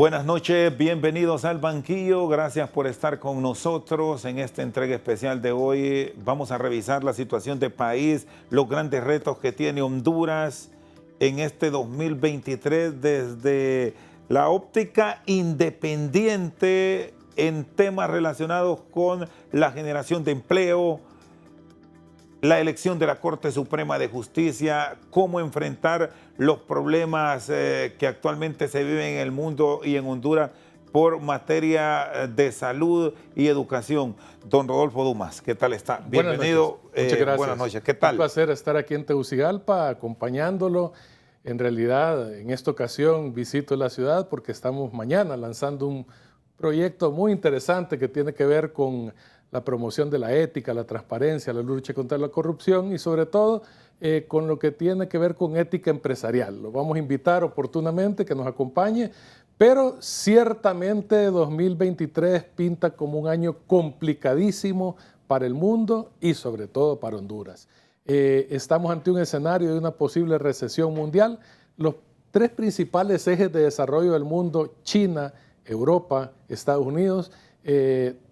Buenas noches, bienvenidos al banquillo, gracias por estar con nosotros en esta entrega especial de hoy. Vamos a revisar la situación del país, los grandes retos que tiene Honduras en este 2023 desde la óptica independiente en temas relacionados con la generación de empleo, la elección de la Corte Suprema de Justicia, cómo enfrentar los problemas que actualmente se viven en el mundo y en Honduras por materia de salud y educación. Don Rodolfo Dumas, ¿qué tal está? Bienvenido. Muchas gracias. Buenas noches, ¿qué tal? Un placer estar aquí en Tegucigalpa acompañándolo. En realidad, en esta ocasión visito la ciudad porque estamos mañana lanzando un proyecto muy interesante que tiene que ver con la promoción de la ética, la transparencia, la lucha contra la corrupción y sobre todo con lo que tiene que ver con ética empresarial. Lo vamos a invitar oportunamente que nos acompañe, pero ciertamente 2023 pinta como un año complicadísimo para el mundo y sobre todo para Honduras. Estamos ante un escenario de una posible recesión mundial. Los tres principales ejes de desarrollo del mundo, China, Europa, Estados Unidos,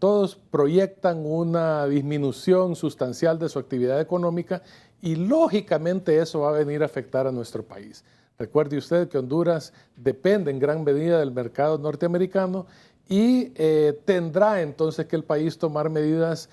todos proyectan una disminución sustancial de su actividad económica y lógicamente eso va a venir a afectar a nuestro país. Recuerde usted que Honduras depende en gran medida del mercado norteamericano y tendrá entonces que el país tomar medidas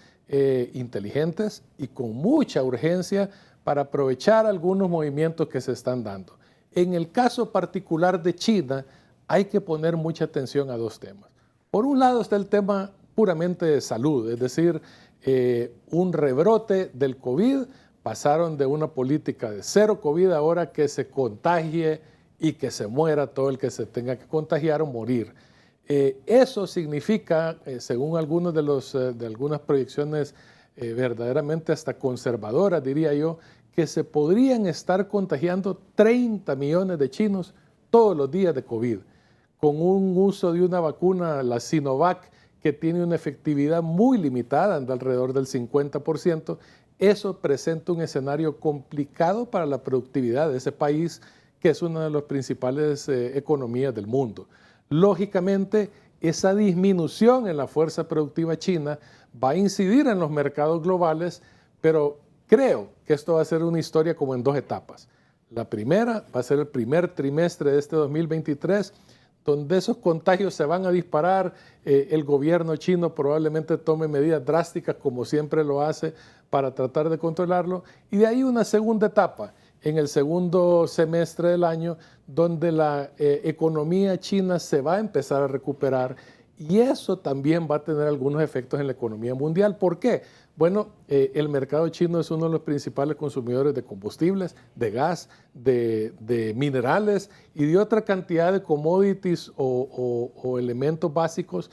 inteligentes y con mucha urgencia para aprovechar algunos movimientos que se están dando. En el caso particular de China hay que poner mucha atención a dos temas. Por un lado está el tema puramente de salud, es decir, un rebrote del COVID, pasaron de una política de cero COVID ahora que se contagie y que se muera todo el que se tenga que contagiar o morir. Eso significa, según algunos de algunas proyecciones verdaderamente hasta conservadoras, diría yo, que se podrían estar contagiando 30 millones de chinos todos los días de COVID, con un uso de una vacuna, la Sinovac, que tiene una efectividad muy limitada, de alrededor del 50%, eso presenta un escenario complicado para la productividad de ese país, que es una de las principales economías del mundo. Lógicamente, esa disminución en la fuerza productiva china va a incidir en los mercados globales, pero creo que esto va a ser una historia como en dos etapas. La primera va a ser el primer trimestre de este 2023, donde esos contagios se van a disparar, el gobierno chino probablemente tome medidas drásticas como siempre lo hace para tratar de controlarlo, y de ahí una segunda etapa en el segundo semestre del año donde la economía china se va a empezar a recuperar y eso también va a tener algunos efectos en la economía mundial. ¿Por qué? Bueno, el mercado chino es uno de los principales consumidores de combustibles, de gas, de minerales y de otra cantidad de commodities o elementos básicos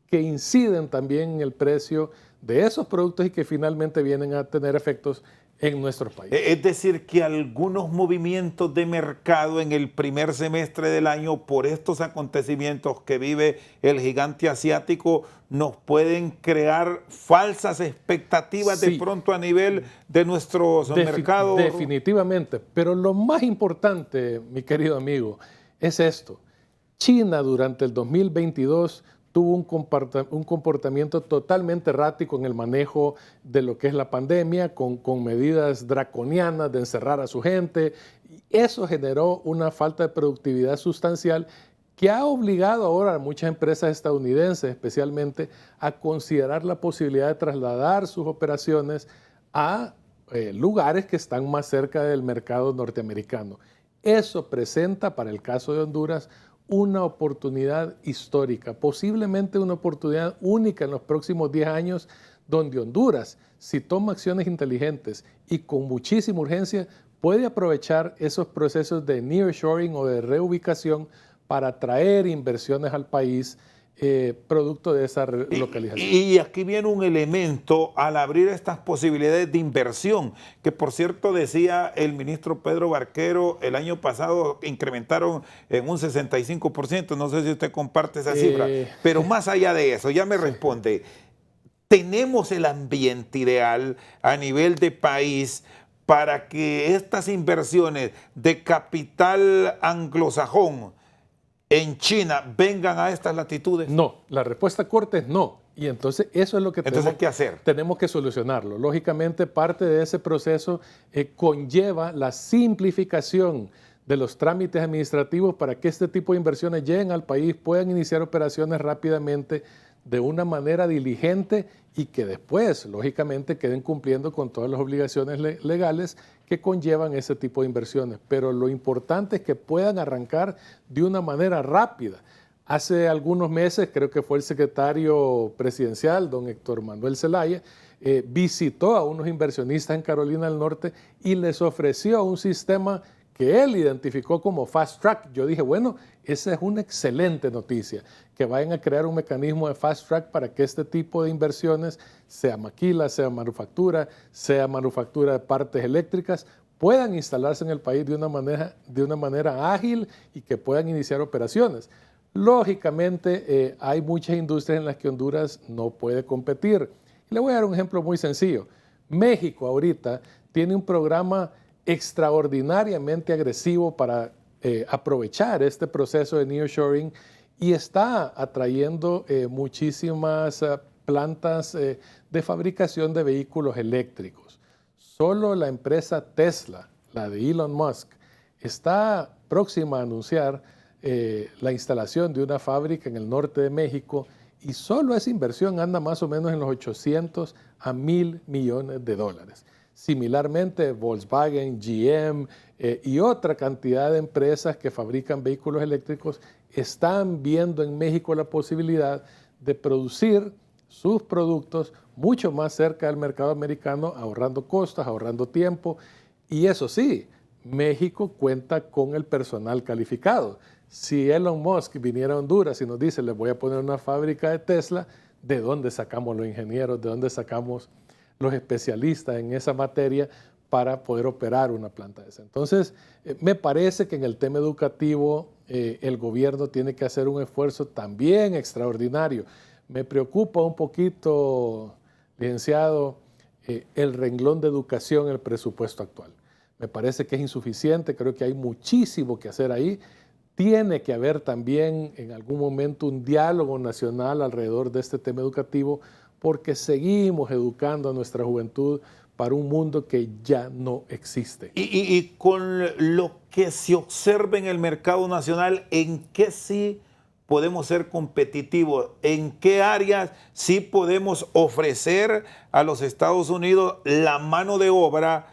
que inciden también en el precio de esos productos y que finalmente vienen a tener efectos en nuestro país. Es decir, que algunos movimientos de mercado en el primer semestre del año por estos acontecimientos que vive el gigante asiático nos pueden crear falsas expectativas de pronto a nivel de nuestros mercados. Definitivamente, pero lo más importante, mi querido amigo, es esto. China durante el 2022 tuvo un comportamiento totalmente errático en el manejo de lo que es la pandemia, con medidas draconianas de encerrar a su gente. Eso generó una falta de productividad sustancial que ha obligado ahora a muchas empresas estadounidenses especialmente a considerar la posibilidad de trasladar sus operaciones a lugares que están más cerca del mercado norteamericano. Eso presenta para el caso de Honduras una oportunidad histórica, posiblemente una oportunidad única en los próximos 10 años, donde Honduras, si toma acciones inteligentes y con muchísima urgencia, puede aprovechar esos procesos de nearshoring o de reubicación para atraer inversiones al país producto de esa localización. Y aquí viene un elemento al abrir estas posibilidades de inversión, que por cierto decía el ministro Pedro Barquero, el año pasado incrementaron en un 65%, no sé si usted comparte esa cifra, pero más allá de eso, ya me responde, ¿tenemos el ambiente ideal a nivel de país para que estas inversiones de capital anglosajón en China vengan a estas latitudes? No, la respuesta corta es no. Y entonces eso es lo que ¿qué hacer? Tenemos que solucionarlo. Lógicamente, parte de ese proceso conlleva la simplificación de los trámites administrativos para que este tipo de inversiones lleguen al país, puedan iniciar operaciones rápidamente, de una manera diligente y que después, lógicamente, queden cumpliendo con todas las obligaciones legales que conllevan ese tipo de inversiones. Pero lo importante es que puedan arrancar de una manera rápida. Hace algunos meses, creo que fue el secretario presidencial, don Héctor Manuel Zelaya, visitó a unos inversionistas en Carolina del Norte y les ofreció un sistema que él identificó como Fast Track. Yo dije, bueno, esa es una excelente noticia, que vayan a crear un mecanismo de Fast Track para que este tipo de inversiones, sea maquila, sea manufactura de partes eléctricas, puedan instalarse en el país de una manera ágil y que puedan iniciar operaciones. Lógicamente, hay muchas industrias en las que Honduras no puede competir. Le voy a dar un ejemplo muy sencillo. México ahorita tiene un programa extraordinariamente agresivo para aprovechar este proceso de nearshoring y está atrayendo muchísimas plantas de fabricación de vehículos eléctricos. Solo la empresa Tesla, la de Elon Musk, está próxima a anunciar la instalación de una fábrica en el norte de México y solo esa inversión anda más o menos en los 800 a 1,000 millones de dólares. Similarmente, Volkswagen, GM y otra cantidad de empresas que fabrican vehículos eléctricos están viendo en México la posibilidad de producir sus productos mucho más cerca del mercado americano, ahorrando costos, ahorrando tiempo. Y eso sí, México cuenta con el personal calificado. Si Elon Musk viniera a Honduras y nos dice, les voy a poner una fábrica de Tesla, ¿de dónde sacamos los ingenieros? ¿De dónde sacamos los especialistas en esa materia para poder operar una planta de esa? Entonces, me parece que en el tema educativo el gobierno tiene que hacer un esfuerzo también extraordinario. Me preocupa un poquito, licenciado, el renglón de educación en el presupuesto actual. Me parece que es insuficiente, creo que hay muchísimo que hacer ahí. Tiene que haber también en algún momento un diálogo nacional alrededor de este tema educativo, porque seguimos educando a nuestra juventud para un mundo que ya no existe. Y con lo que se observa en el mercado nacional, ¿en qué sí podemos ser competitivos? ¿En qué áreas sí podemos ofrecer a los Estados Unidos la mano de obra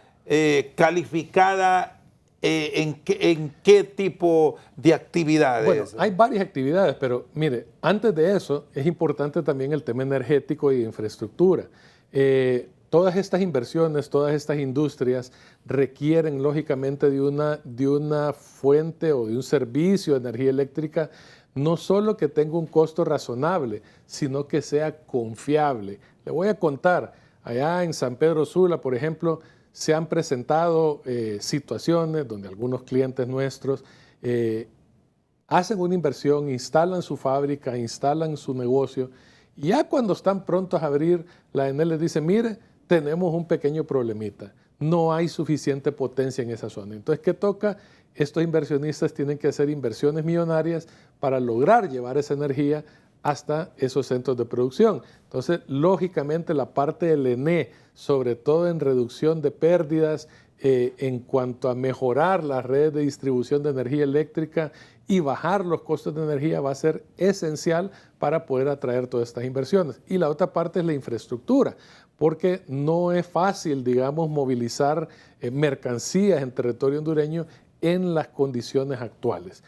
calificada? ¿En qué tipo de actividades? Bueno, hay varias actividades, pero mire, antes de eso es importante también el tema energético y de infraestructura. Todas estas inversiones, todas estas industrias requieren lógicamente de una fuente o de un servicio de energía eléctrica no solo que tenga un costo razonable, sino que sea confiable. Le voy a contar, allá en San Pedro Sula, por ejemplo, se han presentado situaciones donde algunos clientes nuestros hacen una inversión, instalan su fábrica, instalan su negocio, y ya cuando están prontos a abrir, la ENEL les dice, mire, tenemos un pequeño problemita, no hay suficiente potencia en esa zona. Entonces, ¿qué toca? Estos inversionistas tienen que hacer inversiones millonarias para lograr llevar esa energía hasta esos centros de producción. Entonces, lógicamente, la parte del ENE, sobre todo en reducción de pérdidas, en cuanto a mejorar las redes de distribución de energía eléctrica y bajar los costos de energía, va a ser esencial para poder atraer todas estas inversiones. Y la otra parte es la infraestructura, porque no es fácil, digamos, movilizar mercancías en territorio hondureño en las condiciones actuales.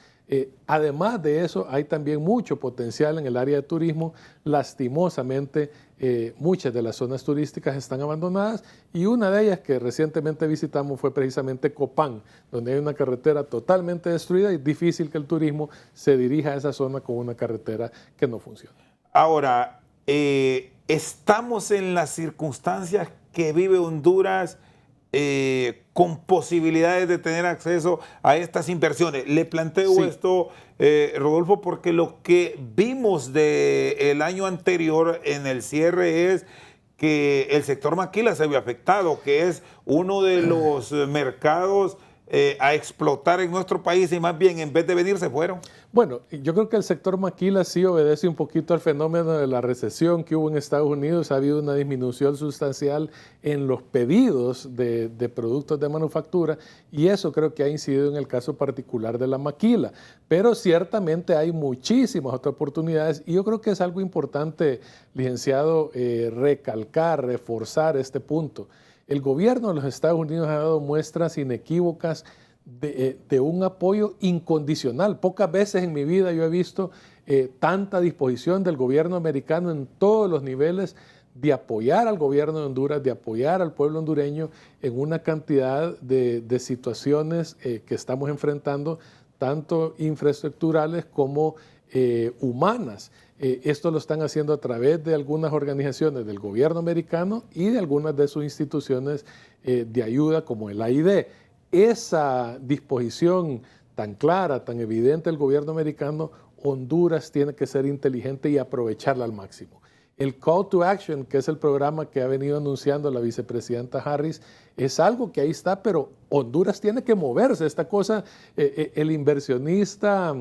Además de eso, hay también mucho potencial en el área de turismo. Lastimosamente, muchas de las zonas turísticas están abandonadas y una de ellas que recientemente visitamos fue precisamente Copán, donde hay una carretera totalmente destruida y difícil que el turismo se dirija a esa zona con una carretera que no funciona. Ahora, estamos en las circunstancias que vive Honduras con posibilidades de tener acceso a estas inversiones. Le planteo esto, Rodolfo, porque lo que vimos del año anterior en el cierre es que el sector maquila se vio afectado, que es uno de los mercados a explotar en nuestro país y más bien en vez de venir se fueron? Bueno, yo creo que el sector maquila sí obedece un poquito al fenómeno de la recesión que hubo en Estados Unidos. Ha habido una disminución sustancial en los pedidos de productos de manufactura y eso creo que ha incidido en el caso particular de la maquila. Pero ciertamente hay muchísimas otras oportunidades y yo creo que es algo importante, licenciado, recalcar, reforzar este punto. El gobierno de los Estados Unidos ha dado muestras inequívocas de un apoyo incondicional. Pocas veces en mi vida yo he visto tanta disposición del gobierno americano en todos los niveles de apoyar al gobierno de Honduras, de apoyar al pueblo hondureño en una cantidad de situaciones que estamos enfrentando, tanto infraestructurales como humanas. Esto lo están haciendo a través de algunas organizaciones del gobierno americano y de algunas de sus instituciones de ayuda como el AID. Esa disposición tan clara, tan evidente del gobierno americano, Honduras tiene que ser inteligente y aprovecharla al máximo. El Call to Action, que es el programa que ha venido anunciando la vicepresidenta Harris, es algo que ahí está, pero Honduras tiene que moverse. Esta cosa, el inversionista,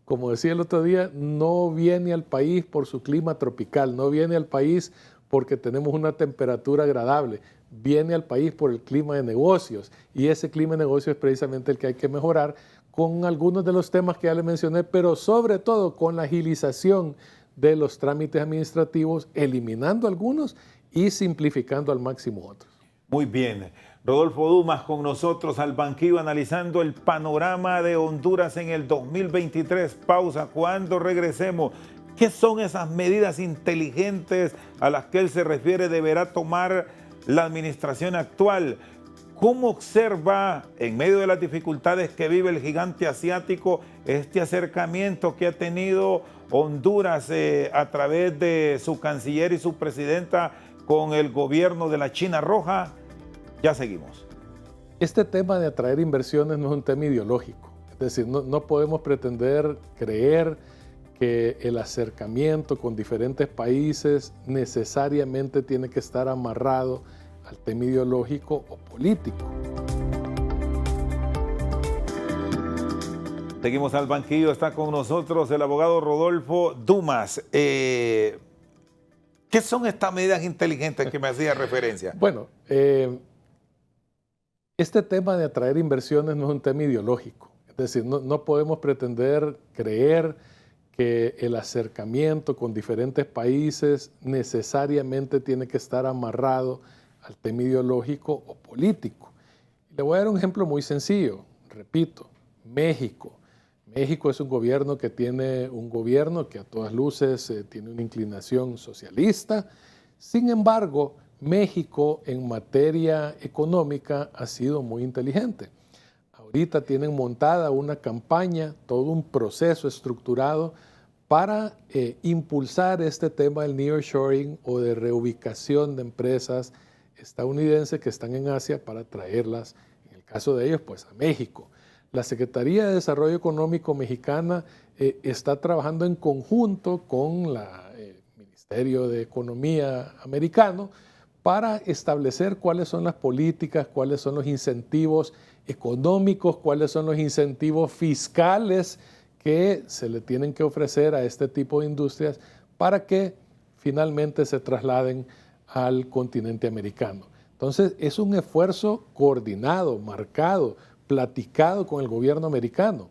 como decía el otro día, no viene al país por su clima tropical, no viene al país porque tenemos una temperatura agradable, viene al país por el clima de negocios y ese clima de negocios es precisamente el que hay que mejorar con algunos de los temas que ya le mencioné, pero sobre todo con la agilización de los trámites administrativos, eliminando algunos y simplificando al máximo otros. Muy bien. Rodolfo Dumas con nosotros al banquillo analizando el panorama de Honduras en el 2023. Pausa. Cuando regresemos, ¿qué son esas medidas inteligentes a las que él se refiere deberá tomar la administración actual? ¿Cómo observa, en medio de las dificultades que vive el gigante asiático, este acercamiento que ha tenido Honduras a través de su canciller y su presidenta con el gobierno de la China Roja? Ya seguimos. Este tema de atraer inversiones no es un tema ideológico. Es decir, no podemos pretender creer que el acercamiento con diferentes países necesariamente tiene que estar amarrado al tema ideológico o político. Seguimos al banquillo, está con nosotros el abogado Rodolfo Dumas. ¿Qué son estas medidas inteligentes que me hacía referencia? Bueno, este tema de atraer inversiones no es un tema ideológico. Es decir, no podemos pretender creer que el acercamiento con diferentes países necesariamente tiene que estar amarrado al tema ideológico o político. Le voy a dar un ejemplo muy sencillo. Repito, México. México es un gobierno que a todas luces tiene una inclinación socialista. Sin embargo, México en materia económica ha sido muy inteligente. Ahorita tienen montada una campaña, todo un proceso estructurado para impulsar este tema del nearshoring o de reubicación de empresas estadounidenses que están en Asia para traerlas, en el caso de ellos, pues a México. La Secretaría de Desarrollo Económico mexicana está trabajando en conjunto con el Ministerio de Economía americano para establecer cuáles son las políticas, cuáles son los incentivos económicos, cuáles son los incentivos fiscales que se le tienen que ofrecer a este tipo de industrias para que finalmente se trasladen al continente americano. Entonces, es un esfuerzo coordinado, marcado, platicado con el gobierno americano.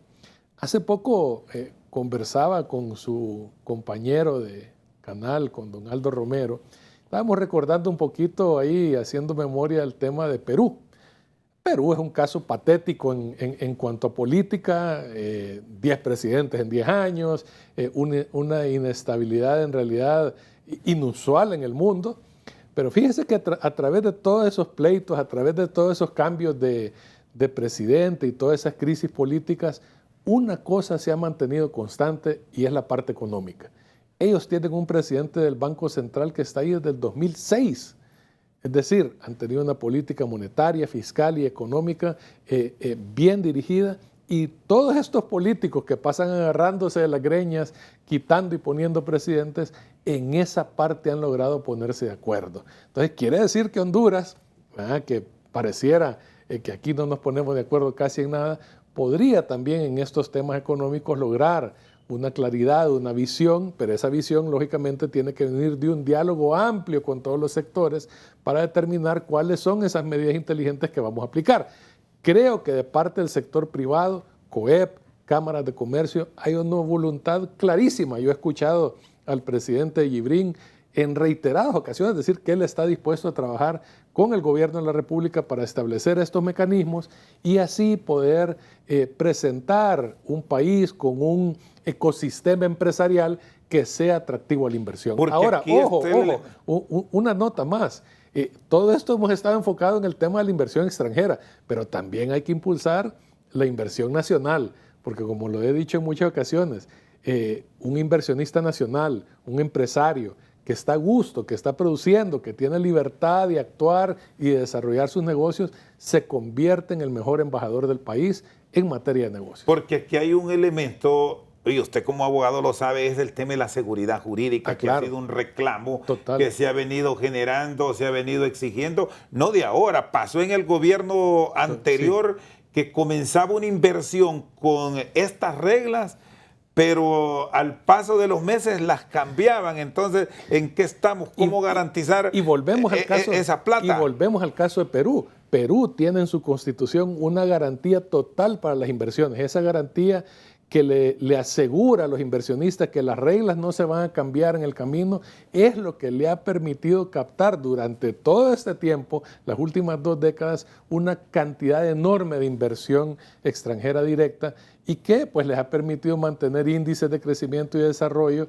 Hace poco conversaba con su compañero de canal, con don Aldo Romero. Estábamos recordando un poquito ahí, haciendo memoria del tema de Perú. Perú es un caso patético en cuanto a política, 10 presidentes en 10 años, una inestabilidad en realidad inusual en el mundo. Pero fíjese que a través de todos esos pleitos, a través de todos esos cambios de presidente y todas esas crisis políticas, una cosa se ha mantenido constante y es la parte económica. Ellos tienen un presidente del Banco Central que está ahí desde el 2006. Es decir, han tenido una política monetaria, fiscal y económica bien dirigida y todos estos políticos que pasan agarrándose de las greñas, quitando y poniendo presidentes, en esa parte han logrado ponerse de acuerdo. Entonces quiere decir que Honduras, que pareciera que aquí no nos ponemos de acuerdo casi en nada, podría también en estos temas económicos lograr una claridad, una visión, pero esa visión lógicamente tiene que venir de un diálogo amplio con todos los sectores para determinar cuáles son esas medidas inteligentes que vamos a aplicar. Creo que de parte del sector privado, COEP, cámaras de comercio, hay una voluntad clarísima. Yo he escuchado al presidente Yibrín en reiteradas ocasiones decir que él está dispuesto a trabajar con el gobierno de la República para establecer estos mecanismos y así poder presentar un país con un ecosistema empresarial que sea atractivo a la inversión. Porque ahora, ojo, una nota más. Todo esto hemos estado enfocado en el tema de la inversión extranjera, pero también hay que impulsar la inversión nacional, porque como lo he dicho en muchas ocasiones, un inversionista nacional, un empresario que está a gusto, que está produciendo, que tiene libertad de actuar y de desarrollar sus negocios, se convierte en el mejor embajador del país en materia de negocios. Porque aquí hay un elemento, y usted como abogado lo sabe, es el tema de la seguridad jurídica, que claro. ha sido un reclamo Total. que se ha venido generando, se ha venido exigiendo, no de ahora, pasó en el gobierno anterior, sí, que comenzaba una inversión con estas reglas, pero al paso de los meses las cambiaban. Entonces, ¿en qué estamos? ¿Cómo garantizar esa plata? Y volvemos al caso de Perú. Perú tiene en su constitución una garantía total para las inversiones. Esa garantía que le asegura a los inversionistas que las reglas no se van a cambiar en el camino, es lo que le ha permitido captar durante todo este tiempo, las últimas 2 décadas, una cantidad enorme de inversión extranjera directa y que pues les ha permitido mantener índices de crecimiento y desarrollo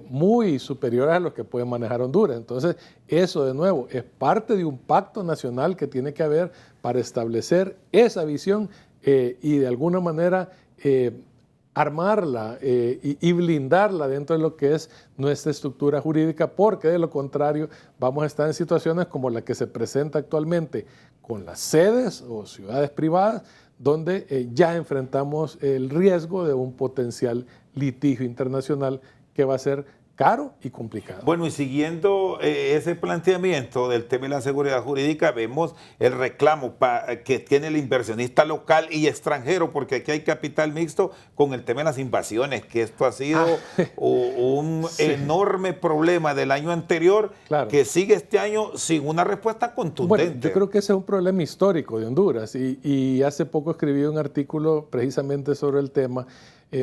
muy superiores a los que puede manejar Honduras. Entonces, eso de nuevo es parte de un pacto nacional que tiene que haber para establecer esa visión y de alguna manera armarla y blindarla dentro de lo que es nuestra estructura jurídica, porque de lo contrario vamos a estar en situaciones como la que se presenta actualmente con las sedes o ciudades privadas, donde ya enfrentamos el riesgo de un potencial litigio internacional que va a ser caro y complicado. Bueno, y siguiendo ese planteamiento del tema de la seguridad jurídica, vemos el reclamo que tiene el inversionista local y extranjero, porque aquí hay capital mixto con el tema de las invasiones, que esto ha sido un enorme problema del año anterior, claro, que sigue este año sin una respuesta contundente. Bueno, yo creo que ese es un problema histórico de Honduras y hace poco escribí un artículo precisamente sobre el tema.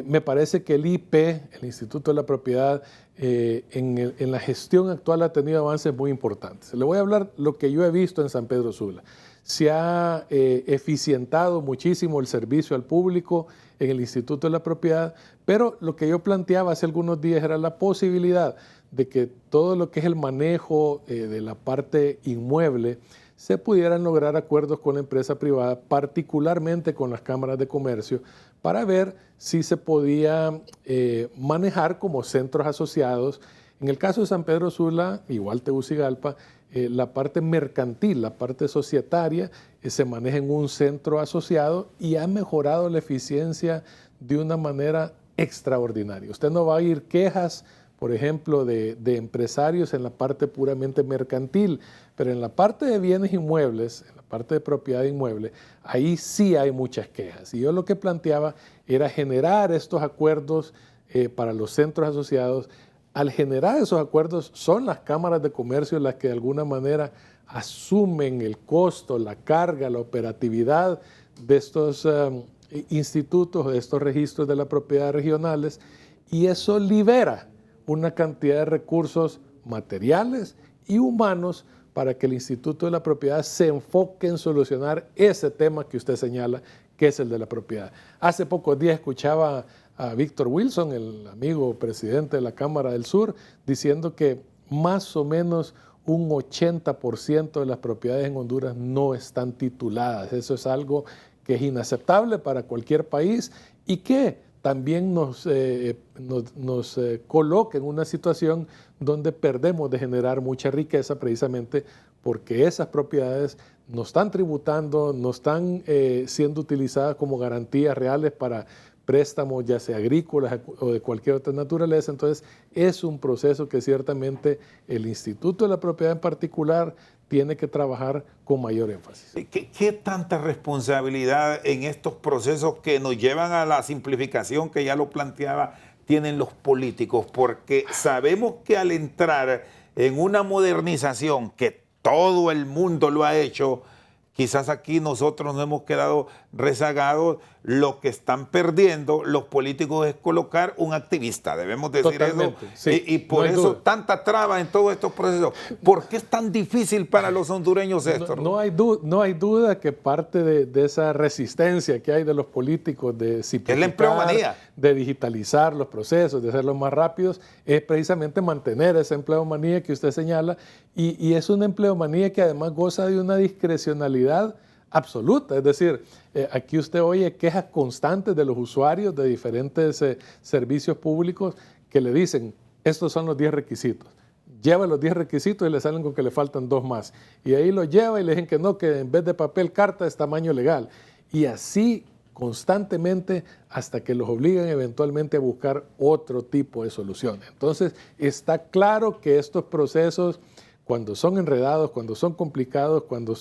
Me parece que el IP, el Instituto de la Propiedad, en la gestión actual ha tenido avances muy importantes. Le voy a hablar lo que yo he visto en San Pedro Sula. Se ha eficientado muchísimo el servicio al público en el Instituto de la Propiedad, pero lo que yo planteaba hace algunos días era la posibilidad de que todo lo que es el manejo de la parte inmueble se pudieran lograr acuerdos con la empresa privada, particularmente con las cámaras de comercio, para ver si se podía manejar como centros asociados. En el caso de San Pedro Sula, igual Tegucigalpa, la parte mercantil, la parte societaria, se maneja en un centro asociado y ha mejorado la eficiencia de una manera extraordinaria. Usted no va a oír quejas, por ejemplo, de empresarios en la parte puramente mercantil, pero en la parte de bienes inmuebles, en la parte de propiedad inmueble, ahí sí hay muchas quejas. Y yo lo que planteaba era generar estos acuerdos para los centros asociados. Al generar esos acuerdos son las cámaras de comercio las que de alguna manera asumen el costo, la carga, la operatividad de estos institutos, de estos registros de la propiedad regionales, y eso libera una cantidad de recursos materiales y humanos para que el Instituto de la Propiedad se enfoque en solucionar ese tema que usted señala, que es el de la propiedad. Hace pocos días escuchaba a Víctor Wilson, el amigo presidente de la Cámara del Sur, diciendo que más o menos un 80% de las propiedades en Honduras no están tituladas. Eso es algo que es inaceptable para cualquier país y que también nos coloca en una situación donde perdemos de generar mucha riqueza precisamente porque esas propiedades no están tributando, no están siendo utilizadas como garantías reales para préstamos, ya sea agrícolas o de cualquier otra naturaleza. Entonces, es un proceso que ciertamente el Instituto de la Propiedad en particular tiene que trabajar con mayor énfasis. ¿Qué tanta responsabilidad en estos procesos que nos llevan a la simplificación que ya lo planteaba tienen los políticos? Porque sabemos que al entrar en una modernización que todo el mundo lo ha hecho, quizás aquí nosotros nos hemos quedado rezagados. Lo que están perdiendo los políticos es colocar un activista, debemos decir. Totalmente, eso. Sí, Y por eso tanta traba en todos estos procesos. ¿Por qué es tan difícil para los hondureños esto? No hay duda que parte de esa resistencia que hay de los políticos de simplificar, es la empleomanía, de digitalizar los procesos, de hacerlos más rápidos, es precisamente mantener esa empleomanía que usted señala, y es una empleomanía que además goza de una discrecionalidad absoluta. Es decir, aquí usted oye quejas constantes de los usuarios de diferentes servicios públicos que le dicen, estos son los 10 requisitos. Lleva los 10 requisitos y le salen con que le faltan 2 más. Y ahí lo lleva y le dicen que no, que en vez de papel, carta es tamaño legal. Y así constantemente hasta que los obligan eventualmente a buscar otro tipo de soluciones. Entonces, está claro que estos procesos, cuando son enredados, cuando son complicados, cuando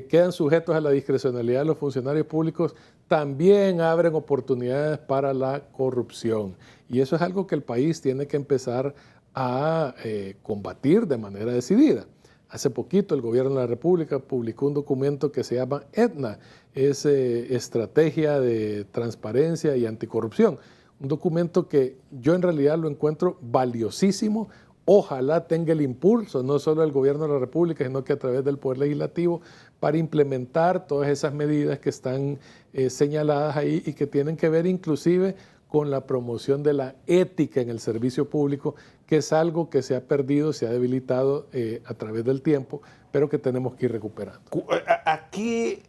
quedan sujetos a la discrecionalidad de los funcionarios públicos, también abren oportunidades para la corrupción. Y eso es algo que el país tiene que empezar a combatir de manera decidida. Hace poquito el gobierno de la República publicó un documento que se llama ETNA, es Estrategia de Transparencia y Anticorrupción. Un documento que yo en realidad lo encuentro valiosísimo. Ojalá tenga el impulso, no solo del gobierno de la República, sino que a través del Poder Legislativo, para implementar todas esas medidas que están señaladas ahí y que tienen que ver inclusive con la promoción de la ética en el servicio público, que es algo que se ha perdido, se ha debilitado a través del tiempo, pero que tenemos que ir recuperando. Aquí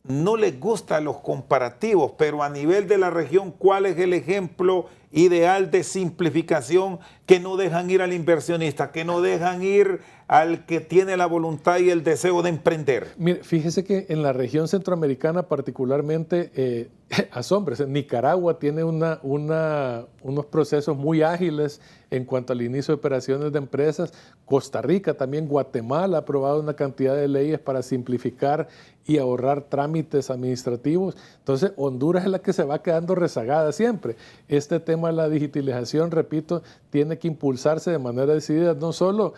no les gustan los comparativos, pero a nivel de la región, ¿cuál es el ejemplo ideal de simplificación que no dejan ir al inversionista, que no dejan ir al que tiene la voluntad y el deseo de emprender? Mire, fíjese que en la región centroamericana particularmente, asómbrese, Nicaragua tiene unos procesos muy ágiles en cuanto al inicio de operaciones de empresas. Costa Rica, también Guatemala ha aprobado una cantidad de leyes para simplificar y ahorrar trámites administrativos. Entonces, Honduras es la que se va quedando rezagada siempre. Este tema de la digitalización, repito, tiene que impulsarse de manera decidida, no solo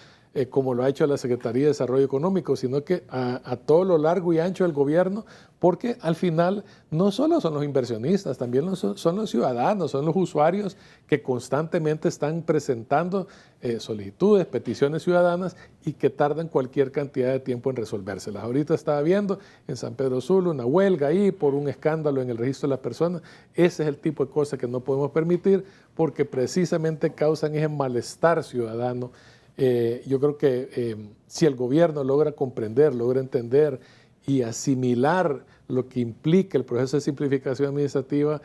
como lo ha hecho la Secretaría de Desarrollo Económico, sino que a todo lo largo y ancho del gobierno, porque al final no solo son los inversionistas, también son los ciudadanos, son los usuarios que constantemente están presentando solicitudes, peticiones ciudadanas y que tardan cualquier cantidad de tiempo en resolvérselas. Ahorita estaba viendo en San Pedro Sula una huelga ahí por un escándalo en el registro de las personas. Ese es el tipo de cosas que no podemos permitir porque precisamente causan ese malestar ciudadano. Yo creo que si el gobierno logra comprender, logra entender y asimilar lo que implica el proceso de simplificación administrativa,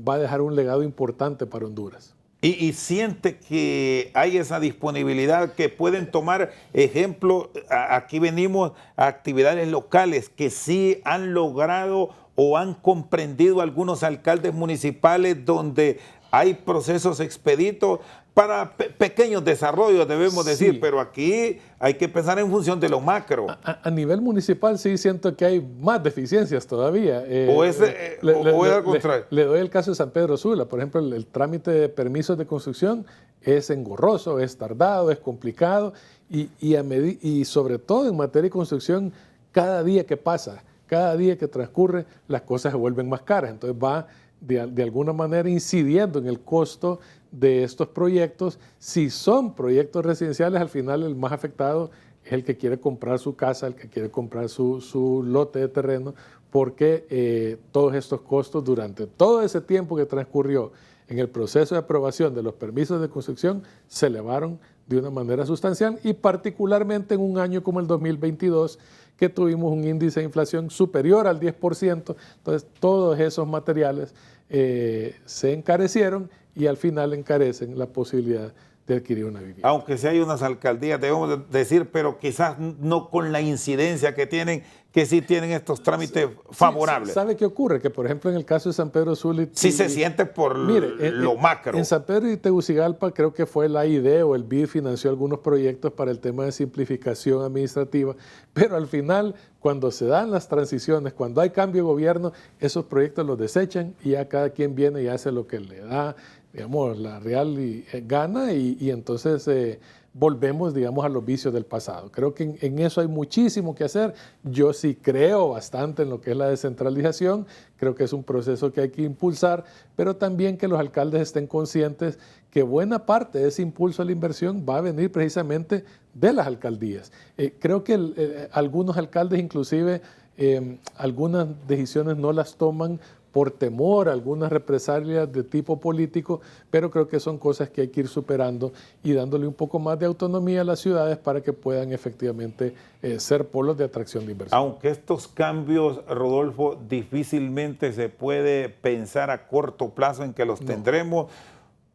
va a dejar un legado importante para Honduras. Y siente que hay esa disponibilidad, que pueden tomar ejemplo. Aquí venimos a actividades locales que sí han logrado o han comprendido algunos alcaldes municipales donde hay procesos expeditos para pequeños desarrollos, debemos decir, pero aquí hay que pensar en función de lo macro. A nivel municipal sí siento que hay más deficiencias todavía. O es al contrario. Le doy el caso de San Pedro Sula. Por ejemplo, el trámite de permisos de construcción es engorroso, es tardado, es complicado y sobre todo en materia de construcción, cada día que pasa, cada día que transcurre, las cosas se vuelven más caras. Entonces va de alguna manera incidiendo en el costo de estos proyectos. Si son proyectos residenciales, al final el más afectado es el que quiere comprar su casa, el que quiere comprar su lote de terreno, porque todos estos costos durante todo ese tiempo que transcurrió en el proceso de aprobación de los permisos de construcción se elevaron de una manera sustancial y particularmente en un año como el 2022 que tuvimos un índice de inflación superior al 10%, entonces todos esos materiales se encarecieron y al final encarecen la posibilidad de adquirir una vivienda. Aunque sí hay unas alcaldías, debemos decir, pero quizás no con la incidencia que tienen, que sí tienen estos trámites favorables. ¿Sabe qué ocurre? Que, por ejemplo, en el caso de San Pedro Sula... Sí se siente por lo macro. En San Pedro y Tegucigalpa creo que fue la AID o el BID financió algunos proyectos para el tema de simplificación administrativa, pero al final, cuando se dan las transiciones, cuando hay cambio de gobierno, esos proyectos los desechan y ya cada quien viene y hace lo que le da, digamos, la real gana y entonces volvemos, digamos, a los vicios del pasado. Creo que en eso hay muchísimo que hacer. Yo sí creo bastante en lo que es la descentralización, creo que es un proceso que hay que impulsar, pero también que los alcaldes estén conscientes que buena parte de ese impulso a la inversión va a venir precisamente de las alcaldías. Creo que algunos alcaldes inclusive algunas decisiones no las toman por temor a algunas represalias de tipo político, pero creo que son cosas que hay que ir superando y dándole un poco más de autonomía a las ciudades para que puedan efectivamente ser polos de atracción de inversión. Aunque estos cambios, Rodolfo, difícilmente se puede pensar a corto plazo en que los tendremos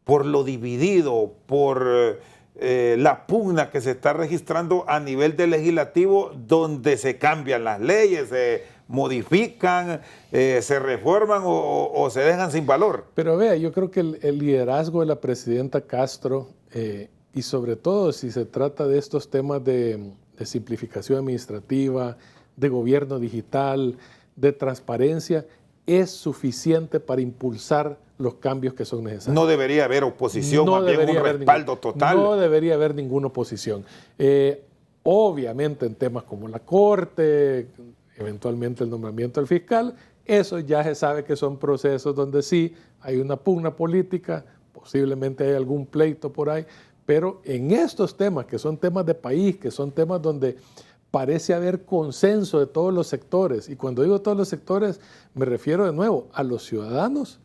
por lo dividido, por la pugna que se está registrando a nivel del legislativo, donde se cambian las leyes, se modifican, se reforman o se dejan sin valor. Pero vea, yo creo que el liderazgo de la presidenta Castro, y sobre todo si se trata de estos temas de simplificación administrativa, de gobierno digital, de transparencia, es suficiente para impulsar los cambios que son necesarios. No debería haber oposición, más bien un respaldo total. No debería haber ninguna oposición. Obviamente en temas como la Corte, eventualmente el nombramiento del fiscal, eso ya se sabe que son procesos donde sí hay una pugna política, posiblemente hay algún pleito por ahí, pero en estos temas, que son temas de país, que son temas donde parece haber consenso de todos los sectores, y cuando digo todos los sectores, me refiero de nuevo a los ciudadanos,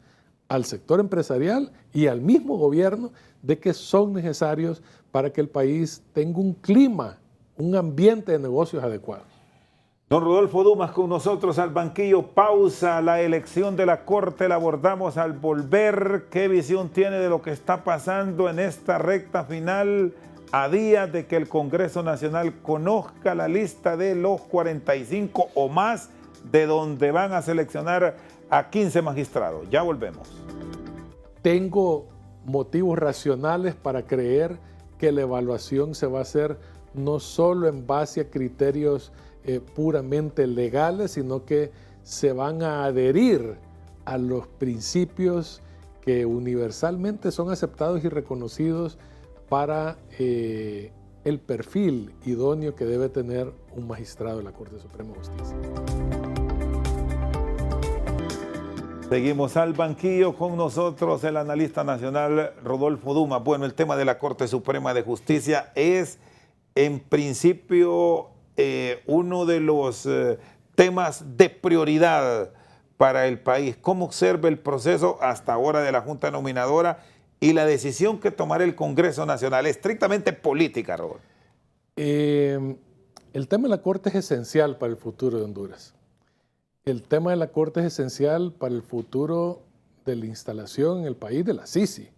al sector empresarial y al mismo gobierno, de que son necesarios para que el país tenga un clima, un ambiente de negocios adecuado. Don Rodolfo Dumas con nosotros al banquillo. Pausa, la elección de la Corte la abordamos al volver. ¿Qué visión tiene de lo que está pasando en esta recta final a días de que el Congreso Nacional conozca la lista de los 45 o más de donde van a seleccionar a 15 magistrados? Ya volvemos. Tengo motivos racionales para creer que la evaluación se va a hacer no solo en base a criterios puramente legales, sino que se van a adherir a los principios que universalmente son aceptados y reconocidos para el perfil idóneo que debe tener un magistrado de la Corte Suprema de Justicia. Seguimos al banquillo con nosotros el analista nacional Rodolfo Dumas. Bueno, el tema de la Corte Suprema de Justicia es en principio uno de los temas de prioridad para el país. ¿Cómo observa el proceso hasta ahora de la Junta Nominadora y la decisión que tomará el Congreso Nacional? Estrictamente política, Rodolfo. El tema de la Corte es esencial para el futuro de Honduras. El tema de la Corte es esencial para el futuro de la instalación en el país de la Sisi.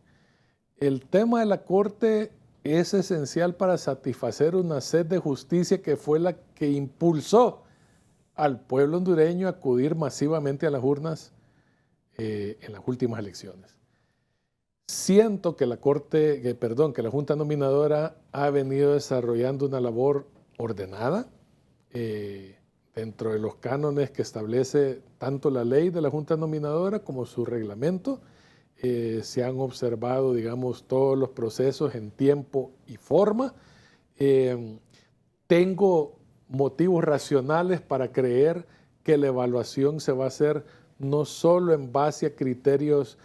El tema de la Corte es esencial para satisfacer una sed de justicia que fue la que impulsó al pueblo hondureño a acudir masivamente a las urnas en las últimas elecciones. Siento que la Junta Nominadora ha venido desarrollando una labor ordenada dentro de los cánones que establece tanto la ley de la Junta Nominadora como su reglamento. Se han observado, digamos, todos los procesos en tiempo y forma. Tengo motivos racionales para creer que la evaluación se va a hacer no solo en base a criterios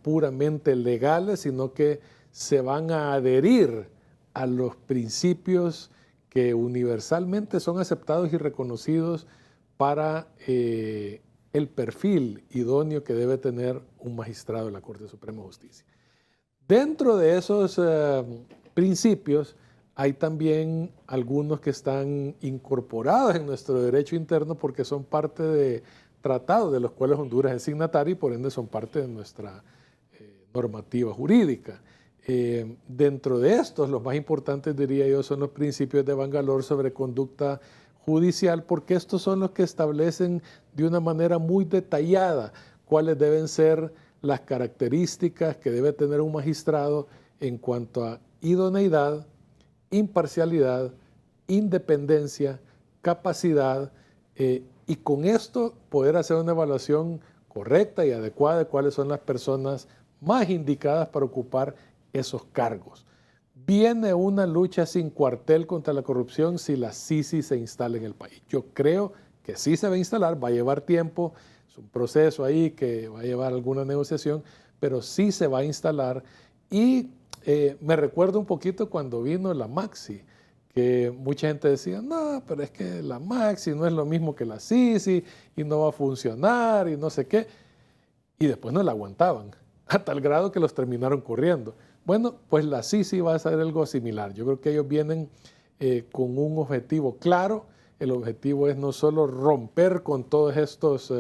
puramente legales, sino que se van a adherir a los principios que universalmente son aceptados y reconocidos para el perfil idóneo que debe tener un magistrado de la Corte Suprema de Justicia. Dentro de esos principios hay también algunos que están incorporados en nuestro derecho interno porque son parte de tratados de los cuales Honduras es signatario y por ende son parte de nuestra normativa jurídica. Dentro de estos, los más importantes, diría yo, son los principios de Bangalore sobre conducta judicial, porque estos son los que establecen de una manera muy detallada cuáles deben ser las características que debe tener un magistrado en cuanto a idoneidad, imparcialidad, independencia, capacidad, y con esto poder hacer una evaluación correcta y adecuada de cuáles son las personas más indicadas para ocupar esos cargos. Viene una lucha sin cuartel contra la corrupción si la CICI se instala en el país. Yo creo que sí se va a instalar, va a llevar tiempo, es un proceso ahí que va a llevar alguna negociación, pero sí se va a instalar. Y me recuerdo un poquito cuando vino la Maxi, que mucha gente decía, no, pero es que la Maxi no es lo mismo que la CICI y no va a funcionar y no sé qué. Y después no la aguantaban, a tal grado que los terminaron corriendo. Bueno, pues la CICI va a hacer algo similar. Yo creo que ellos vienen con un objetivo claro. El objetivo es no solo romper con todos estos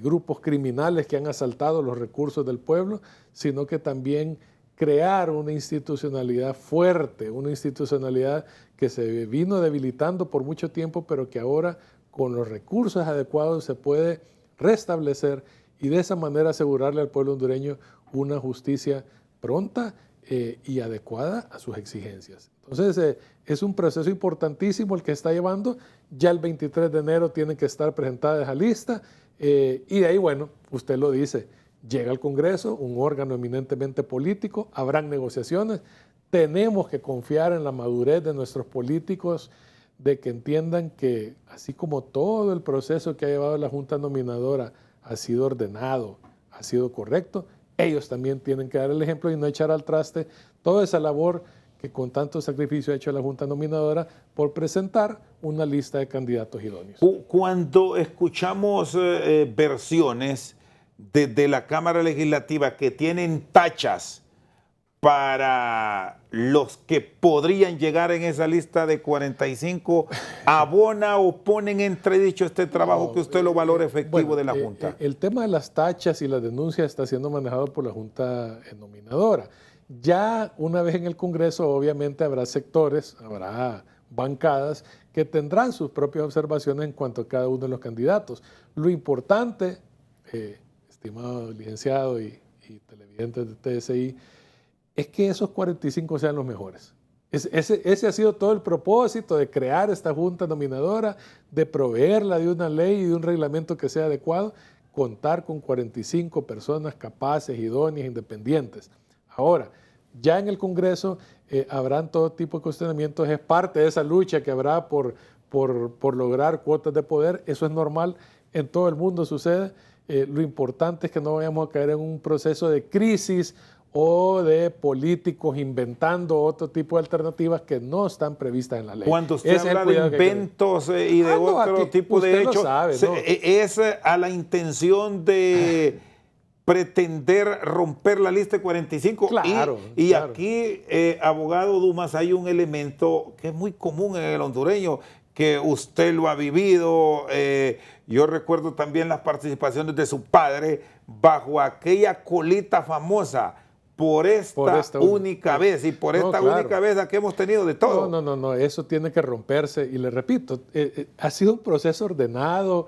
grupos criminales que han asaltado los recursos del pueblo, sino que también crear una institucionalidad fuerte, una institucionalidad que se vino debilitando por mucho tiempo, pero que ahora con los recursos adecuados se puede restablecer y de esa manera asegurarle al pueblo hondureño una justicia pronta y adecuada a sus exigencias. Entonces, es un proceso importantísimo el que está llevando. Ya el 23 de enero tienen que estar presentadas esa lista y de ahí, bueno, usted lo dice, llega al Congreso, un órgano eminentemente político, habrán negociaciones. Tenemos que confiar en la madurez de nuestros políticos, de que entiendan que así como todo el proceso que ha llevado la Junta Nominadora ha sido ordenado, ha sido correcto, ellos también tienen que dar el ejemplo y no echar al traste toda esa labor que con tanto sacrificio ha hecho la Junta Nominadora por presentar una lista de candidatos idóneos. Cuando escuchamos versiones de la Cámara Legislativa que tienen tachas para los que podrían llegar en esa lista de 45, ¿abona o ponen en entredicho este trabajo que usted lo valora efectivo de la Junta? El tema de las tachas y las denuncias está siendo manejado por la Junta Nominadora. Ya una vez en el Congreso, obviamente habrá sectores, habrá bancadas que tendrán sus propias observaciones en cuanto a cada uno de los candidatos. Lo importante, estimado licenciado y televidentes de TSI, es que esos 45 sean los mejores. Ese ha sido todo el propósito de crear esta Junta Nominadora, de proveerla de una ley y de un reglamento que sea adecuado, contar con 45 personas capaces, idóneas, independientes. Ahora, ya en el Congreso habrán todo tipo de cuestionamientos, es parte de esa lucha que habrá por lograr cuotas de poder, eso es normal, en todo el mundo sucede. Lo importante es que no vayamos a caer en un proceso de crisis o de políticos inventando otro tipo de alternativas que no están previstas en la ley. Cuando usted habla de inventos y de otro tipo de hechos, ¿no? ¿Es a la intención de pretender romper la lista de 45? Claro. Y aquí, abogado Dumas, hay un elemento que es muy común en el hondureño, que usted lo ha vivido. Yo recuerdo también las participaciones de su padre bajo aquella colita famosa, por esta única vez, y por esta única vez que hemos tenido de todo. No, eso tiene que romperse, y le repito, ha sido un proceso ordenado,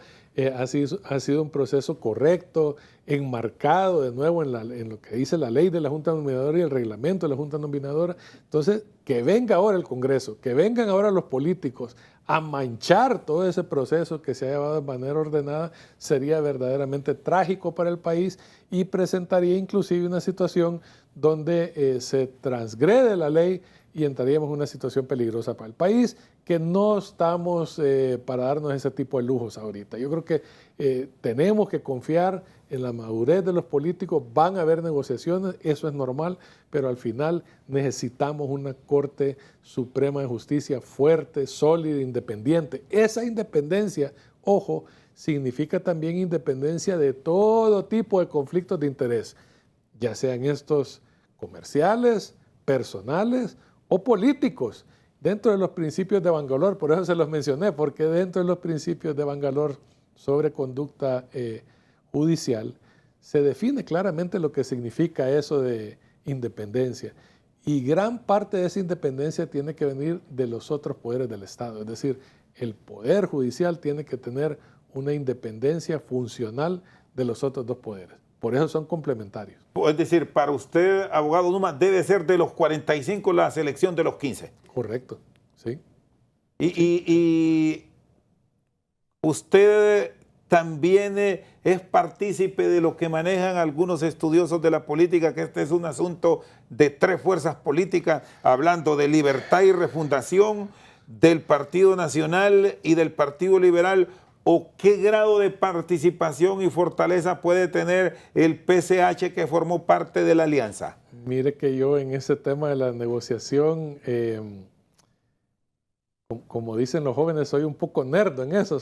ha sido un proceso correcto, enmarcado de nuevo en lo que dice la ley de la Junta Nominadora y el reglamento de la Junta Nominadora. Entonces, que venga ahora el Congreso, que vengan ahora los políticos a manchar todo ese proceso que se ha llevado de manera ordenada, sería verdaderamente trágico para el país y presentaría inclusive una situación donde se transgrede la ley y entraríamos en una situación peligrosa para el país, que no estamos para darnos ese tipo de lujos ahorita. Yo creo que tenemos que confiar en la madurez de los políticos, van a haber negociaciones, eso es normal, pero al final necesitamos una Corte Suprema de Justicia fuerte, sólida, independiente. Esa independencia, ojo, significa también independencia de todo tipo de conflictos de interés, ya sean estos comerciales, personales o políticos, dentro de los principios de Bangalore. Por eso se los mencioné, porque dentro de los principios de Bangalore sobre conducta judicial se define claramente lo que significa eso de independencia. Y gran parte de esa independencia tiene que venir de los otros poderes del Estado. Es decir, el Poder Judicial tiene que tener una independencia funcional de los otros dos poderes. Por eso son complementarios. Es decir, para usted, abogado Numa, debe ser de los 45 la selección de los 15. Correcto, sí. Y usted también es partícipe de lo que manejan algunos estudiosos de la política, que este es un asunto de tres fuerzas políticas, hablando de Libertad y Refundación, del Partido Nacional y del Partido Liberal. ¿O qué grado de participación y fortaleza puede tener el PCH que formó parte de la alianza? Mire que yo en ese tema de la negociación, como dicen los jóvenes, soy un poco nerd en eso.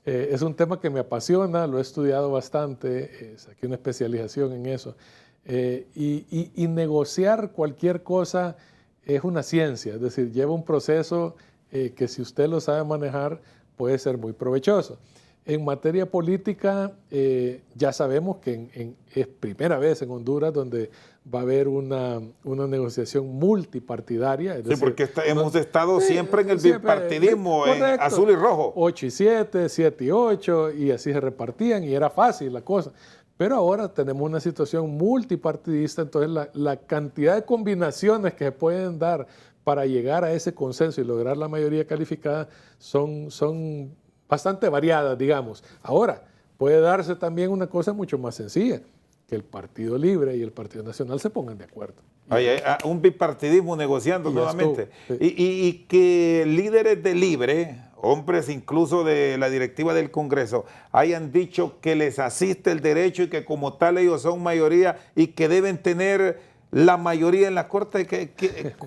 Es un tema que me apasiona, lo he estudiado bastante, saqué una especialización en eso. Y negociar cualquier cosa es una ciencia, es decir, lleva un proceso que si usted lo sabe manejar, puede ser muy provechoso. En materia política, ya sabemos que es primera vez en Honduras donde va a haber una negociación multipartidaria. Es decir, porque hemos estado siempre en el bipartidismo, en azul y rojo. 8 y 7, 7 y 8, y así se repartían y era fácil la cosa. Pero ahora tenemos una situación multipartidista, entonces la cantidad de combinaciones que se pueden dar para llegar a ese consenso y lograr la mayoría calificada son bastante variadas, digamos. Ahora, puede darse también una cosa mucho más sencilla, que el Partido Libre y el Partido Nacional se pongan de acuerdo. Hay un bipartidismo negociando nuevamente. Sí. Y que líderes de Libre, hombres incluso de la directiva del Congreso, hayan dicho que les asiste el derecho y que como tal ellos son mayoría y que deben tener la mayoría en la Corte.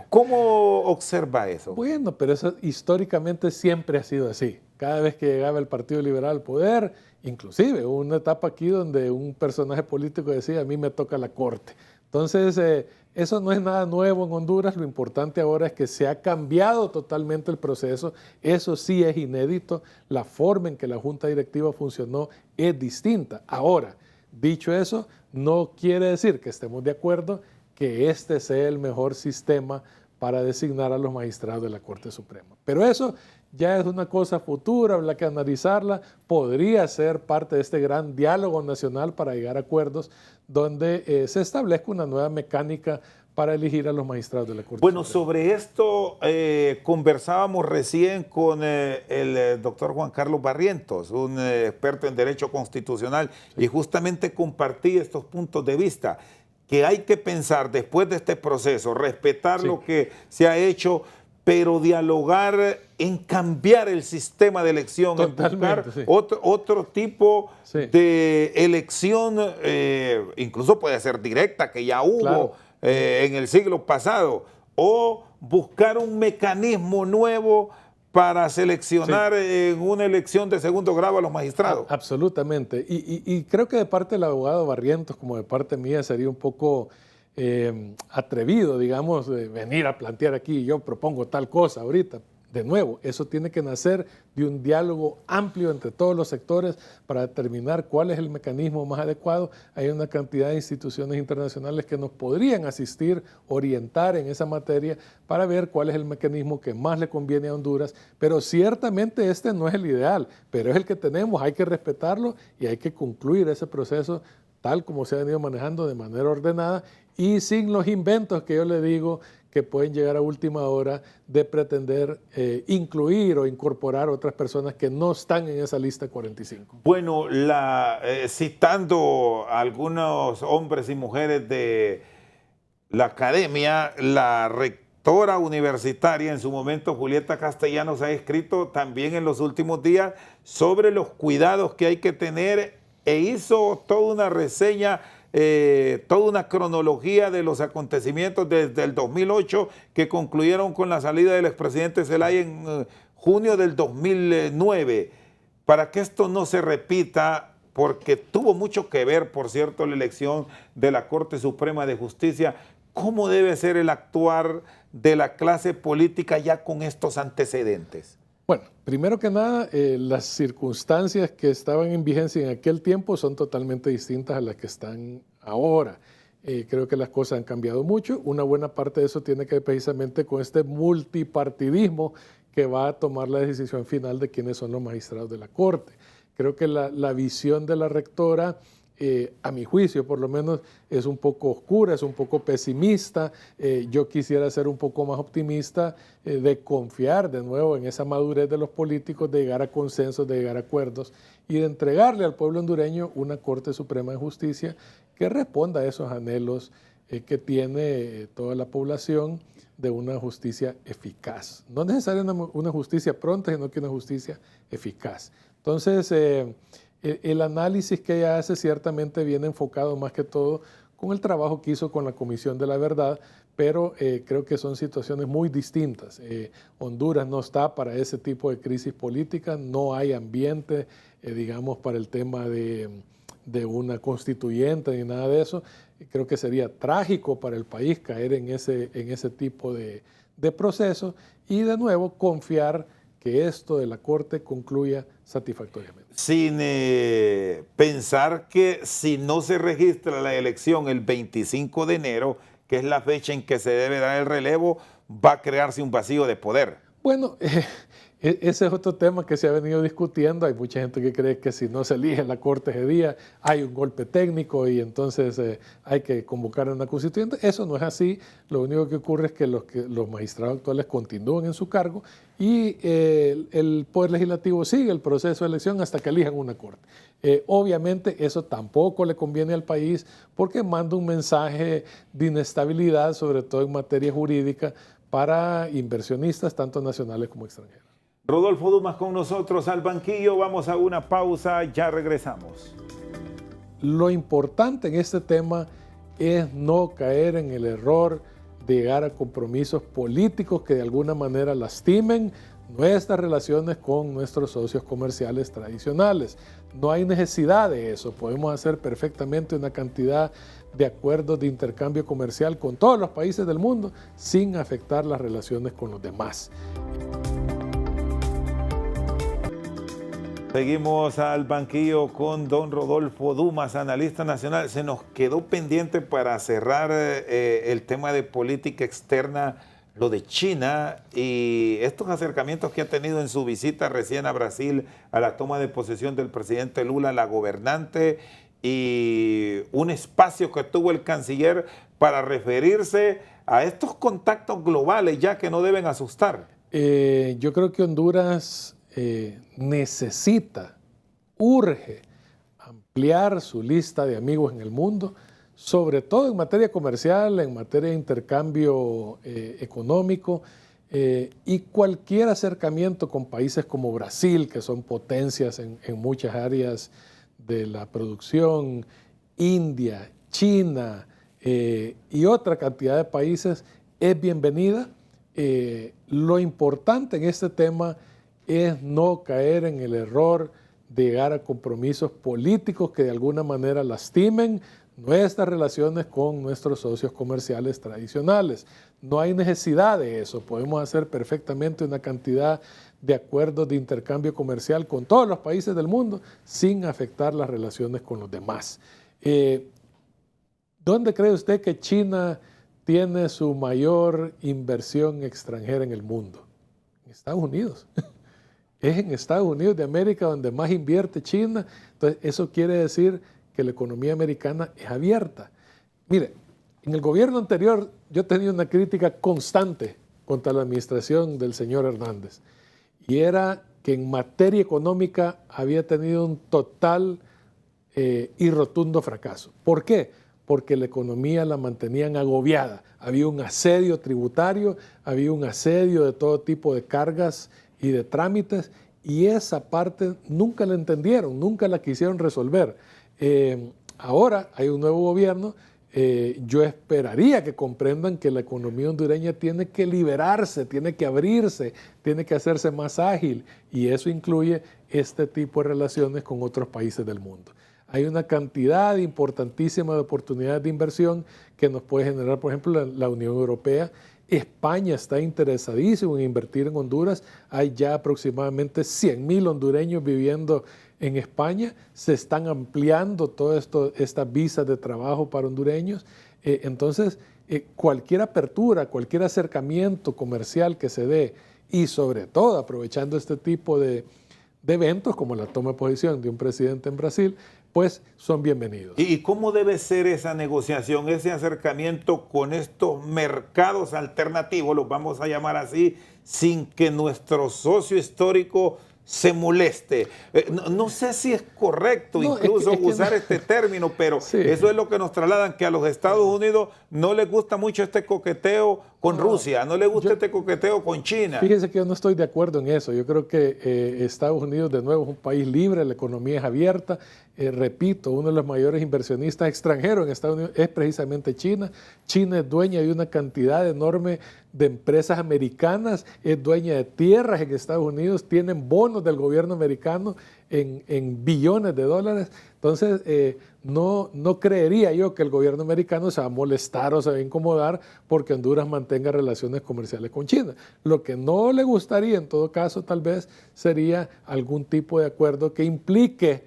¿Cómo observa eso? Bueno, pero eso históricamente siempre ha sido así. Cada vez que llegaba el Partido Liberal al poder, inclusive hubo una etapa aquí donde un personaje político decía, a mí me toca la Corte. Entonces, eso no es nada nuevo en Honduras. Lo importante ahora es que se ha cambiado totalmente el proceso. Eso sí es inédito. La forma en que la Junta Directiva funcionó es distinta. Ahora, dicho eso, no quiere decir que estemos de acuerdo que este sea el mejor sistema para designar a los magistrados de la Corte Suprema. Pero eso ya es una cosa futura, habrá que analizarla. Podría ser parte de este gran diálogo nacional para llegar a acuerdos donde se establezca una nueva mecánica para elegir a los magistrados de la Corte Bueno, Suprema. sobre esto conversábamos recién con el doctor Juan Carlos Barrientos, un experto en Derecho Constitucional, y justamente compartí estos puntos de vista, que hay que pensar después de este proceso, respetar lo que se ha hecho, pero dialogar en cambiar el sistema de elección, en buscar otro tipo de elección, incluso puede ser directa, que ya hubo en el siglo pasado, o buscar un mecanismo nuevo para seleccionar en una elección de segundo grado a los magistrados. Absolutamente. Y creo que de parte del abogado Barrientos, como de parte mía, sería un poco atrevido, digamos, de venir a plantear aquí, yo propongo tal cosa ahorita. De nuevo, eso tiene que nacer de un diálogo amplio entre todos los sectores para determinar cuál es el mecanismo más adecuado. Hay una cantidad de instituciones internacionales que nos podrían asistir, orientar en esa materia para ver cuál es el mecanismo que más le conviene a Honduras. Pero ciertamente este no es el ideal, pero es el que tenemos, hay que respetarlo y hay que concluir ese proceso tal como se ha venido manejando de manera ordenada y sin los inventos que yo le digo que pueden llegar a última hora de pretender incluir o incorporar otras personas que no están en esa lista 45. Bueno, citando a algunos hombres y mujeres de la academia, la rectora universitaria en su momento, Julieta Castellanos, ha escrito también en los últimos días sobre los cuidados que hay que tener e hizo toda una reseña, toda una cronología de los acontecimientos desde el 2008 que concluyeron con la salida del expresidente Zelaya en junio del 2009. Para que esto no se repita, porque tuvo mucho que ver, por cierto, la elección de la Corte Suprema de Justicia, ¿cómo debe ser el actuar de la clase política ya con estos antecedentes? Bueno, primero que nada, las circunstancias que estaban en vigencia en aquel tiempo son totalmente distintas a las que están ahora. Creo que las cosas han cambiado mucho. Una buena parte de eso tiene que ver precisamente con este multipartidismo que va a tomar la decisión final de quiénes son los magistrados de la Corte. Creo que la visión de la rectora, a mi juicio por lo menos, es un poco oscura, es un poco pesimista. Yo quisiera ser un poco más optimista, de confiar de nuevo en esa madurez de los políticos, de llegar a consensos, de llegar a acuerdos y de entregarle al pueblo hondureño una Corte Suprema de Justicia que responda a esos anhelos que tiene toda la población de una justicia eficaz. No necesariamente una justicia pronta, sino que una justicia eficaz. Entonces, el análisis que ella hace ciertamente viene enfocado más que todo con el trabajo que hizo con la Comisión de la Verdad, pero creo que son situaciones muy distintas. Honduras no está para ese tipo de crisis política, no hay ambiente, digamos, para el tema de una constituyente ni nada de eso. Creo que sería trágico para el país caer en ese tipo de proceso y de nuevo confiar que esto de la Corte concluya satisfactoriamente. Sin pensar que si no se registra la elección el 25 de enero, que es la fecha en que se debe dar el relevo, va a crearse un vacío de poder. Bueno, ese es otro tema que se ha venido discutiendo. Hay mucha gente que cree que si no se elige la Corte ese día hay un golpe técnico y entonces hay que convocar a una constituyente. Eso no es así. Lo único que ocurre es que los magistrados actuales continúan en su cargo y el Poder Legislativo sigue el proceso de elección hasta que elijan una Corte. Obviamente eso tampoco le conviene al país porque manda un mensaje de inestabilidad, sobre todo en materia jurídica, para inversionistas tanto nacionales como extranjeros. Rodolfo Dumas con nosotros al banquillo. Vamos a una pausa, ya regresamos. Lo importante en este tema es no caer en el error de llegar a compromisos políticos que de alguna manera lastimen nuestras relaciones con nuestros socios comerciales tradicionales. No hay necesidad de eso. Podemos hacer perfectamente una cantidad de acuerdos de intercambio comercial con todos los países del mundo sin afectar las relaciones con los demás. Seguimos al banquillo con don Rodolfo Dumas, analista nacional. Se nos quedó pendiente para cerrar el tema de política externa, lo de China y estos acercamientos que ha tenido en su visita recién a Brasil a la toma de posesión del presidente Lula, la gobernante, y un espacio que tuvo el canciller para referirse a estos contactos globales ya que no deben asustar. Yo creo que Honduras necesita, urge ampliar su lista de amigos en el mundo, sobre todo en materia comercial, en materia de intercambio económico y cualquier acercamiento con países como Brasil, que son potencias en muchas áreas de la producción, India, China y otra cantidad de países, es bienvenida. Lo importante en este tema es no caer en el error de llegar a compromisos políticos que de alguna manera lastimen nuestras relaciones con nuestros socios comerciales tradicionales. No hay necesidad de eso. Podemos hacer perfectamente una cantidad de acuerdos de intercambio comercial con todos los países del mundo sin afectar las relaciones con los demás. ¿Dónde cree usted que China tiene su mayor inversión extranjera en el mundo? En Estados Unidos. Es en Estados Unidos de América donde más invierte China. Entonces, eso quiere decir que la economía americana es abierta. Mire, en el gobierno anterior yo tenía una crítica constante contra la administración del señor Hernández y era que en materia económica había tenido un total y rotundo fracaso. ¿Por qué? Porque la economía la mantenían agobiada. Había un asedio tributario, había un asedio de todo tipo de cargas y de trámites y esa parte nunca la entendieron, nunca la quisieron resolver. Ahora hay un nuevo gobierno, yo esperaría que comprendan que la economía hondureña tiene que liberarse, tiene que abrirse, tiene que hacerse más ágil y eso incluye este tipo de relaciones con otros países del mundo. Hay una cantidad importantísima de oportunidades de inversión que nos puede generar, por ejemplo, la Unión Europea. España está interesadísimo en invertir en Honduras. Hay ya aproximadamente 100,000 hondureños viviendo en España. Se están ampliando todo esto, estas visas de trabajo para hondureños. Entonces, cualquier apertura, cualquier acercamiento comercial que se dé, y sobre todo aprovechando este tipo de eventos como la toma de posición de un presidente en Brasil, pues son bienvenidos. ¿Y cómo debe ser esa negociación, ese acercamiento con estos mercados alternativos, los vamos a llamar así, sin que nuestro socio histórico se moleste? No sé si es correcto incluso usar este término, pero sí, eso es lo que nos trasladan, que a los Estados Unidos no les gusta mucho este coqueteo con Rusia, no les gusta este coqueteo con China. Fíjense que yo no estoy de acuerdo en eso. Yo creo que Estados Unidos de nuevo es un país libre, la economía es abierta. Repito, uno de los mayores inversionistas extranjeros en Estados Unidos es precisamente China. China es dueña de una cantidad enorme de empresas americanas, es dueña de tierras en Estados Unidos, tienen bonos del gobierno americano en billones de dólares. Entonces, no creería yo que el gobierno americano se va a molestar o se va a incomodar porque Honduras mantenga relaciones comerciales con China. Lo que no le gustaría, en todo caso, tal vez, sería algún tipo de acuerdo que implique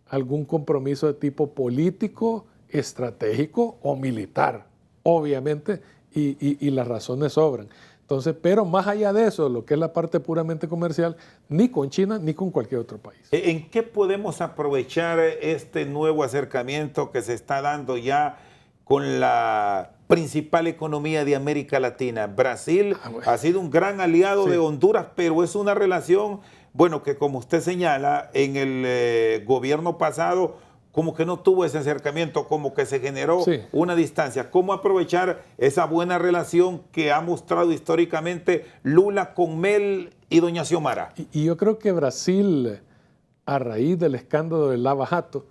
algún compromiso de tipo político, estratégico o militar, obviamente, y las razones sobran. Entonces, pero más allá de eso, lo que es la parte puramente comercial, ni con China ni con cualquier otro país. ¿En qué podemos aprovechar este nuevo acercamiento que se está dando ya con la principal economía de América Latina? Brasil ha sido un gran aliado de Honduras, pero es una relación, bueno, que como usted señala, en el gobierno pasado como que no tuvo ese acercamiento, como que se generó una distancia. ¿Cómo aprovechar esa buena relación que ha mostrado históricamente Lula con Mel y doña Xiomara? Y yo creo que Brasil, a raíz del escándalo del Lava Jato,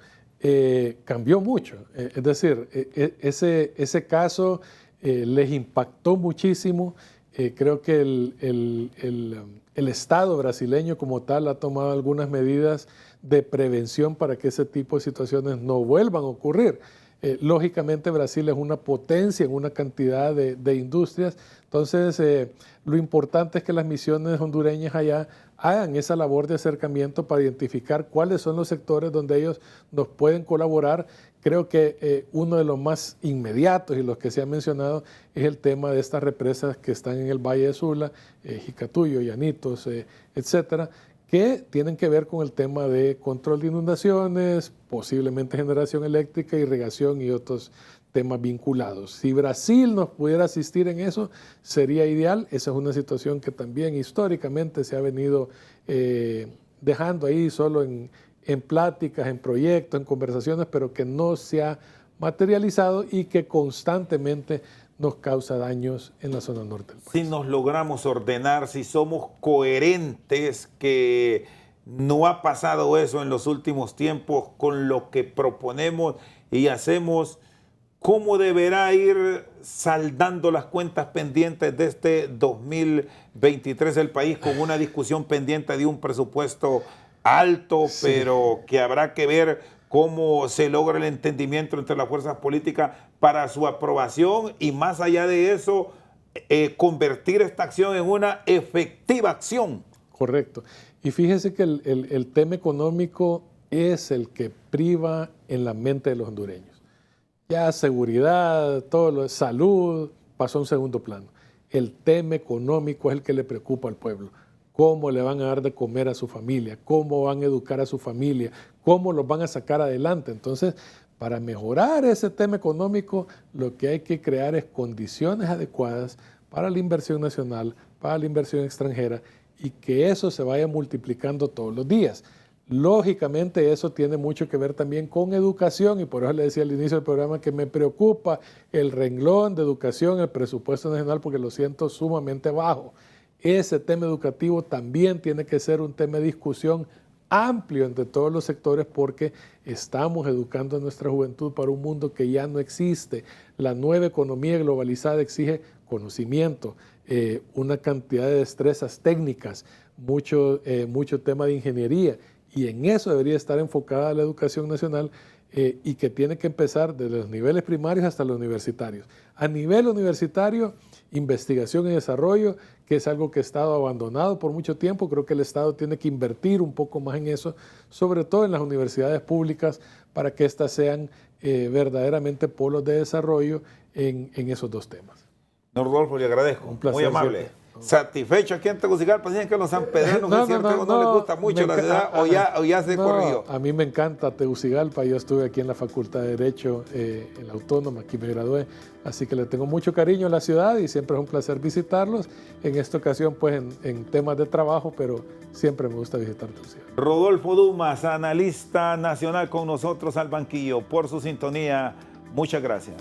cambió mucho. Es decir, ese caso les impactó muchísimo. Creo que el Estado brasileño como tal ha tomado algunas medidas de prevención para que ese tipo de situaciones no vuelvan a ocurrir. Lógicamente Brasil es una potencia en una cantidad de industrias, entonces lo importante es que las misiones hondureñas allá hagan esa labor de acercamiento para identificar cuáles son los sectores donde ellos nos pueden colaborar. Creo que uno de los más inmediatos y los que se han mencionado es el tema de estas represas que están en el Valle de Sula, Jicatuyo, Llanitos, etcétera, que tienen que ver con el tema de control de inundaciones, posiblemente generación eléctrica, irrigación y otros temas vinculados. Si Brasil nos pudiera asistir en eso, sería ideal. Esa es una situación que también históricamente se ha venido dejando ahí solo en pláticas, en proyectos, en conversaciones, pero que no se ha materializado y que constantemente nos causa daños en la zona norte del país. Si nos logramos ordenar, si somos coherentes, que no ha pasado eso en los últimos tiempos con lo que proponemos y hacemos, ¿cómo deberá ir saldando las cuentas pendientes de este 2023 el país con una discusión pendiente de un presupuesto alto, pero que habrá que ver cómo se logra el entendimiento entre las fuerzas políticas para su aprobación y más allá de eso, convertir esta acción en una efectiva acción? Correcto. Y fíjese que el tema económico es el que priva en la mente de los hondureños. Ya seguridad, todo lo de salud pasó a un segundo plano. El tema económico es el que le preocupa al pueblo. Cómo le van a dar de comer a su familia, cómo van a educar a su familia, cómo los van a sacar adelante. Entonces, para mejorar ese tema económico, lo que hay que crear es condiciones adecuadas para la inversión nacional, para la inversión extranjera y que eso se vaya multiplicando todos los días. Lógicamente eso tiene mucho que ver también con educación y por eso le decía al inicio del programa que me preocupa el renglón de educación, el presupuesto nacional, porque lo siento sumamente bajo. Ese tema educativo también tiene que ser un tema de discusión amplio entre todos los sectores porque estamos educando a nuestra juventud para un mundo que ya no existe. La nueva economía globalizada exige conocimiento, una cantidad de destrezas técnicas, mucho tema de ingeniería y en eso debería estar enfocada la educación nacional y que tiene que empezar desde los niveles primarios hasta los universitarios. A nivel universitario, investigación y desarrollo, que es algo que ha estado abandonado por mucho tiempo. Creo que el Estado tiene que invertir un poco más en eso, sobre todo en las universidades públicas, para que éstas sean verdaderamente polos de desarrollo en esos dos temas. Don Rodolfo, le agradezco. Un placer, muy amable. siempre. Satisfecho aquí en Tegucigalpa. Dicen que los sanpedranos no les gusta mucho la ciudad o ya se corrigió. A mí me encanta Tegucigalpa. Yo estuve aquí en la Facultad de Derecho, en la Autónoma, aquí me gradué. Así que le tengo mucho cariño a la ciudad y siempre es un placer visitarlos. En esta ocasión, pues en temas de trabajo, pero siempre me gusta visitar Tegucigalpa. Rodolfo Dumas, analista nacional con nosotros al banquillo. Por su sintonía, muchas gracias.